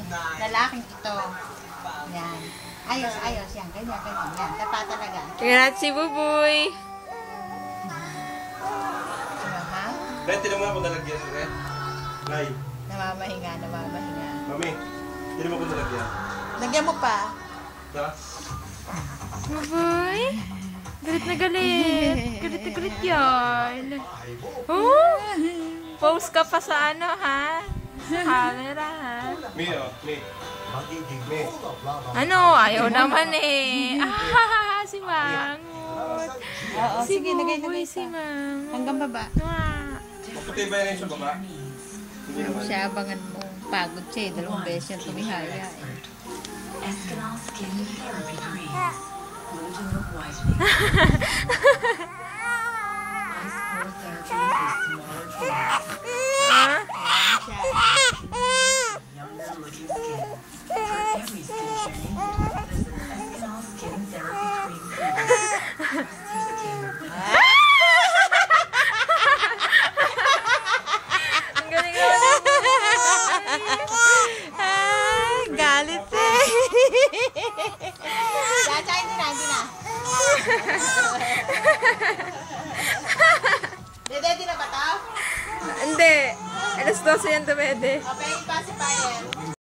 Lalaking ito. Yan. Ayos, ayos. Yan. Ganyan, ganyan. Yan. Tapa talaga. Tingnan si Buboy. Diba, ha? Ren, tinan mo ako nalagyan, Ren. Nay. Namamahinga, namamahinga. Mami, tinan mo ako nalagyan. Lagyan mo pa. Ha? Buboy? Galit na galit. Galit na galit yan. Oh! Post ka pa sa ano, ha? Sa camera, ha? Mi, oh. Mi. Mi. Ano? Ayaw naman eh. Ah, si Mangot. Oo, Si sige, lagay, Buboy, lagay si pa. Mangot. Hanggang baba. Ah. Puti ba yan sa baba? Hindi naman. Siya, abangan mo. Pagod siya eh. 2 beses yung tumihaya eh. Escanal Skin Therapy Cream. Gluten Look Whitening. Ice Core Therapy is smaller pores. Ah? Younger looking skin. For every skin journey, visit Escanal Skin Therapy Cream. Trust your skin. Ang galing naman ng Buboy. Ah, galit eh. Chacha, hindi na, hindi na. Ready na ba ito? Hindi. Alas 12 yan, Tumede. Okay, pacifier.